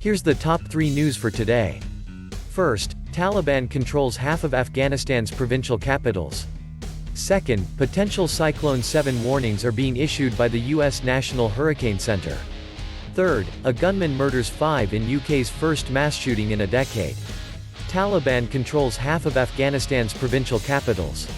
Here's the top 3 news for today. First, Taliban controls half of Afghanistan's provincial capitals. Second, potential Cyclone 7 warnings are being issued by the U.S. National Hurricane Center. Third, a gunman murders 5 in UK's first mass shooting in a decade. Taliban controls half of Afghanistan's provincial capitals.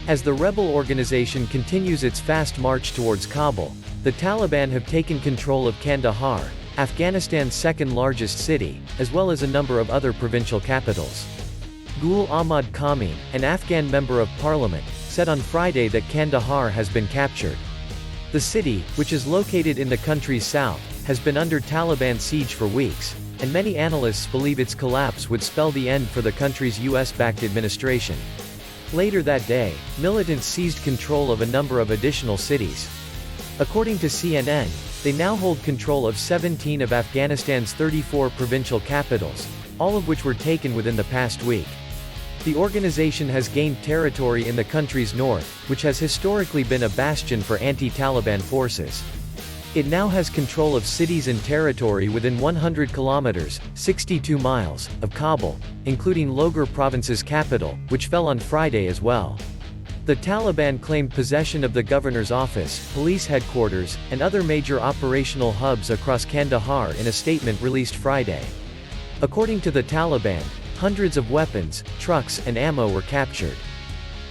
As the rebel organization continues its fast march towards Kabul, the Taliban have taken control of Kandahar, Afghanistan's second-largest city, as well as a number of other provincial capitals. Gul Ahmad Kameen, an Afghan member of parliament, said on Friday that Kandahar has been captured. The city, which is located in the country's south, has been under Taliban siege for weeks, and many analysts believe its collapse would spell the end for the country's US-backed administration. Later that day, militants seized control of a number of additional cities. According to CNN, they now hold control of 17 of Afghanistan's 34 provincial capitals, all of which were taken within the past week. The organization has gained territory in the country's north, which has historically been a bastion for anti-Taliban forces. It now has control of cities and territory within 100 kilometers, 62 miles, of Kabul, including Logar province's capital, which fell on Friday as well. The Taliban claimed possession of the governor's office, police headquarters, and other major operational hubs across Kandahar in a statement released Friday. According to the Taliban, hundreds of weapons, trucks, and ammo were captured.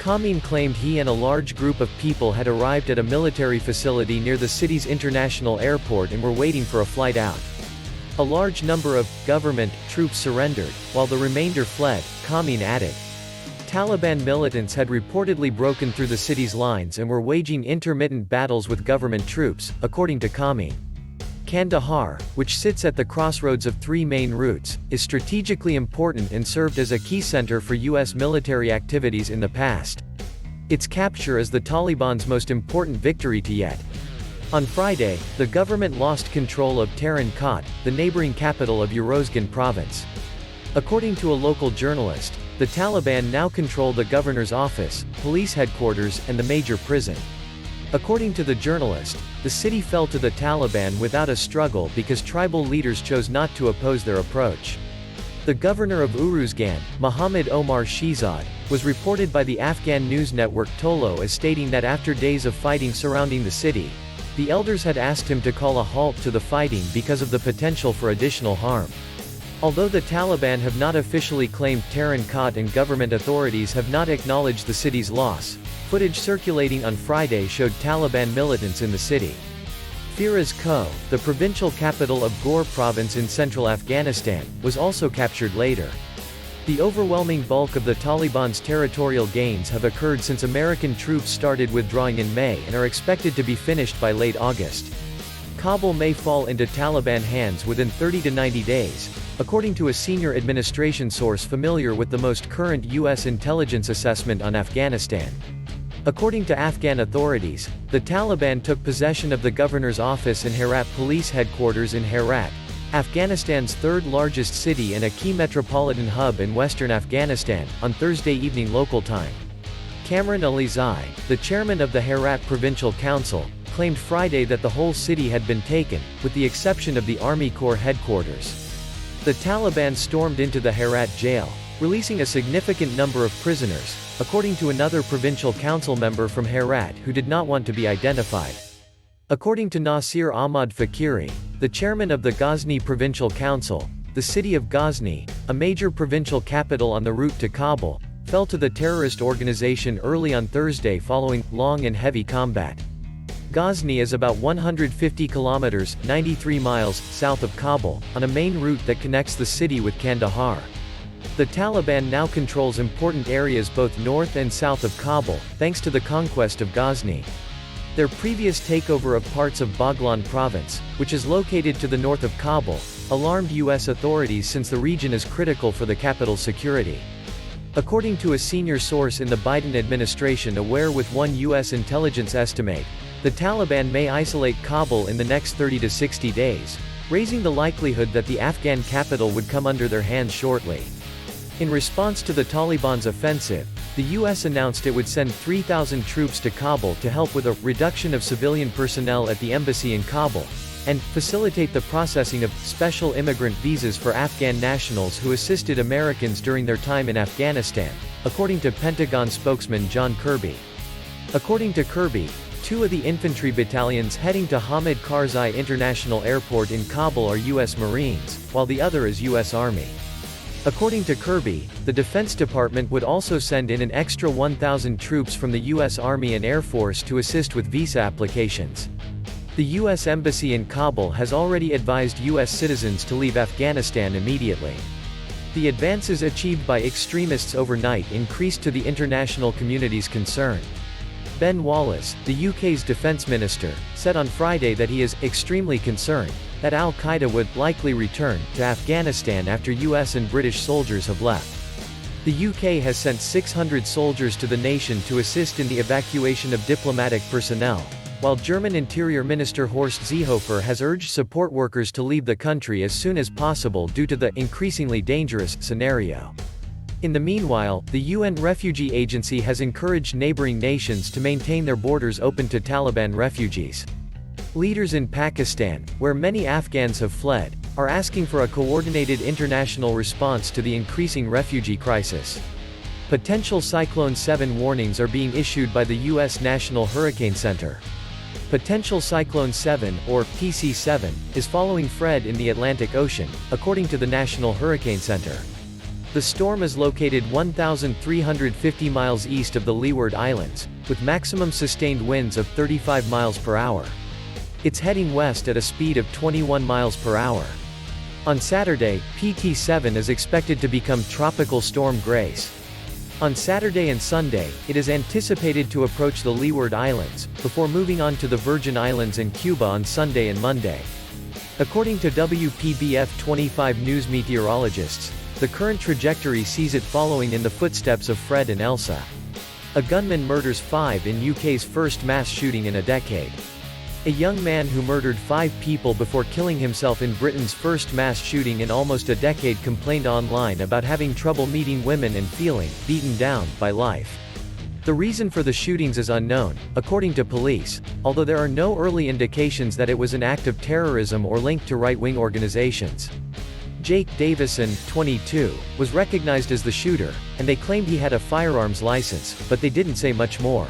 Kameen claimed he and a large group of people had arrived at a military facility near the city's international airport and were waiting for a flight out. A large number of government troops surrendered, while the remainder fled, Kameen added. Taliban militants had reportedly broken through the city's lines and were waging intermittent battles with government troops, according to Kameen. Kandahar, which sits at the crossroads of 3 main routes, is strategically important and served as a key center for U.S. military activities in the past. Its capture is the Taliban's most important victory to yet. On Friday, the government lost control of Tarin Kot, the neighboring capital of Uruzgan province. According to a local journalist, the Taliban now control the governor's office, police headquarters, and the major prison. According to the journalist, the city fell to the Taliban without a struggle because tribal leaders chose not to oppose their approach. The governor of Uruzgan, Mohammad Omar Shehzad, was reported by the Afghan news network Tolo as stating that after days of fighting surrounding the city, the elders had asked him to call a halt to the fighting because of the potential for additional harm. Although the Taliban have not officially claimed Tarin Kot and government authorities have not acknowledged the city's loss, footage circulating on Friday showed Taliban militants in the city. Firoz Koh, the provincial capital of Ghor province in central Afghanistan, was also captured later. The overwhelming bulk of the Taliban's territorial gains have occurred since American troops started withdrawing in May and are expected to be finished by late August. Kabul may fall into Taliban hands within 30 to 90 days, according to a senior administration source familiar with the most current U.S. intelligence assessment on Afghanistan. According to Afghan authorities, the Taliban took possession of the governor's office and Herat police headquarters in Herat, Afghanistan's third-largest city and a key metropolitan hub in western Afghanistan, on Thursday evening local time. Kamran Alizai, the chairman of the Herat Provincial Council, claimed Friday that the whole city had been taken, with the exception of the Army Corps headquarters. The Taliban stormed into the Herat jail, releasing a significant number of prisoners, according to another provincial council member from Herat who did not want to be identified. According to Nasir Ahmad Fakiri, the chairman of the Ghazni Provincial Council, the city of Ghazni, a major provincial capital on the route to Kabul, fell to the terrorist organization early on Thursday following long and heavy combat. Ghazni is about 150 kilometers, 93 miles, south of Kabul, on a main route that connects the city with Kandahar. The Taliban now controls important areas both north and south of Kabul, thanks to the conquest of Ghazni. Their previous takeover of parts of Baghlan province, which is located to the north of Kabul, alarmed U.S. authorities since the region is critical for the capital's security. According to a senior source in the Biden administration aware with one U.S. intelligence estimate, the Taliban may isolate Kabul in the next 30 to 60 days, raising the likelihood that the Afghan capital would come under their hands shortly. In response to the Taliban's offensive, the U.S. announced it would send 3,000 troops to Kabul to help with a reduction of civilian personnel at the embassy in Kabul, and facilitate the processing of special immigrant visas for Afghan nationals who assisted Americans during their time in Afghanistan, according to Pentagon spokesman John Kirby. According to Kirby, 2 of the infantry battalions heading to Hamid Karzai International Airport in Kabul are U.S. Marines, while the other is U.S. Army. According to Kirby, the Defense Department would also send in an extra 1,000 troops from the U.S. Army and Air Force to assist with visa applications. The U.S. Embassy in Kabul has already advised U.S. citizens to leave Afghanistan immediately. The advances achieved by extremists overnight increased to the international community's concern. Ben Wallace, the UK's defence minister, said on Friday that he is extremely concerned that al-Qaeda would likely return to Afghanistan after US and British soldiers have left. The UK has sent 600 soldiers to the nation to assist in the evacuation of diplomatic personnel, while German Interior Minister Horst Seehofer has urged support workers to leave the country as soon as possible due to the increasingly dangerous scenario. In the meanwhile, the UN Refugee Agency has encouraged neighboring nations to maintain their borders open to Taliban refugees. Leaders in Pakistan, where many Afghans have fled, are asking for a coordinated international response to the increasing refugee crisis. Potential Cyclone 7 warnings are being issued by the U.S. National Hurricane Center. Potential Cyclone 7, or PC7, is following Fred in the Atlantic Ocean, according to the National Hurricane Center. The storm is located 1,350 miles east of the Leeward Islands, with maximum sustained winds of 35 miles per hour. It's heading west at a speed of 21 miles per hour. On Saturday, PT7 is expected to become Tropical Storm Grace. On Saturday and Sunday, it is anticipated to approach the Leeward Islands, before moving on to the Virgin Islands and Cuba on Sunday and Monday. According to WPBF 25 News meteorologists, the current trajectory sees it following in the footsteps of Fred and Elsa. A gunman murders 5 in UK's first mass shooting in a decade. A young man who murdered 5 people before killing himself in Britain's first mass shooting in almost a decade complained online about having trouble meeting women and feeling beaten down by life. The reason for the shootings is unknown, according to police, although there are no early indications that it was an act of terrorism or linked to right-wing organizations. Jake Davison, 22, was recognized as the shooter, and they claimed he had a firearms license, but they didn't say much more.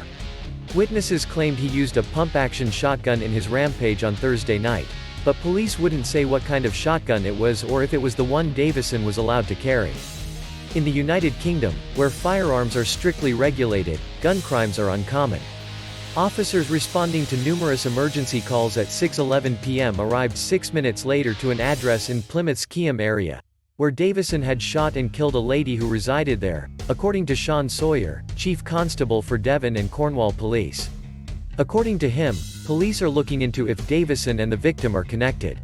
Witnesses claimed he used a pump-action shotgun in his rampage on Thursday night, but police wouldn't say what kind of shotgun it was or if it was the one Davison was allowed to carry. In the United Kingdom, where firearms are strictly regulated, gun crimes are uncommon. Officers responding to numerous emergency calls at 6:11 p.m. arrived 6 minutes later to an address in Plymouth's Keyham area, where Davison had shot and killed a lady who resided there, according to Sean Sawyer, Chief Constable for Devon and Cornwall Police. According to him, police are looking into if Davison and the victim are connected.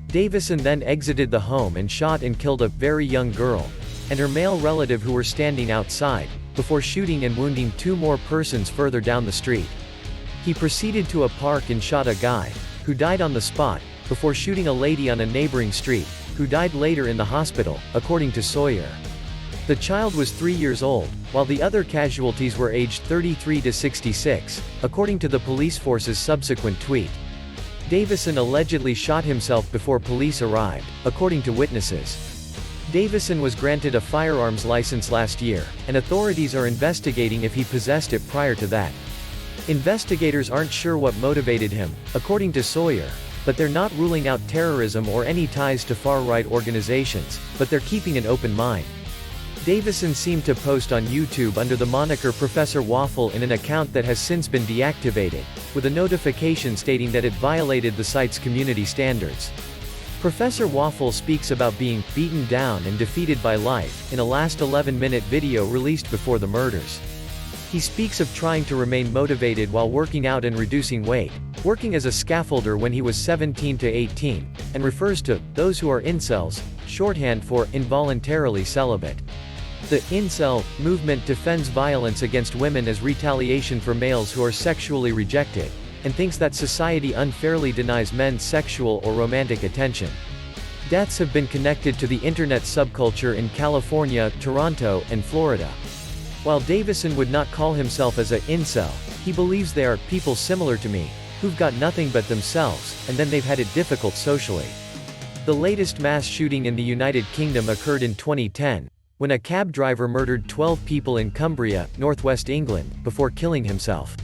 Davison then exited the home and shot and killed a very young girl and her male relative who were standing outside, before shooting and wounding 2 more persons further down the street. He proceeded to a park and shot a guy, who died on the spot, before shooting a lady on a neighboring street, who died later in the hospital, according to Sawyer. The child was 3 years old, while the other casualties were aged 33 to 66, according to the police force's subsequent tweet. Davison allegedly shot himself before police arrived, according to witnesses. Davison was granted a firearms license last year, and authorities are investigating if he possessed it prior to that. Investigators aren't sure what motivated him, according to Sawyer, but they're not ruling out terrorism or any ties to far-right organizations, but they're keeping an open mind. Davison seemed to post on YouTube under the moniker Professor Waffle in an account that has since been deactivated, with a notification stating that it violated the site's community standards. Professor Waffle speaks about being beaten down and defeated by life in a last 11-minute video released before the murders. He speaks of trying to remain motivated while working out and reducing weight, working as a scaffolder when he was 17 to 18, and refers to those who are incels, shorthand for involuntarily celibate. The incel movement defends violence against women as retaliation for males who are sexually rejected, and thinks that society unfairly denies men sexual or romantic attention. Deaths have been connected to the internet subculture in California, Toronto, and Florida. While Davison would not call himself as a incel, he believes they are people similar to me, who've got nothing but themselves, and then they've had it difficult socially. The latest mass shooting in the United Kingdom occurred in 2010, when a cab driver murdered 12 people in Cumbria, northwest England, before killing himself.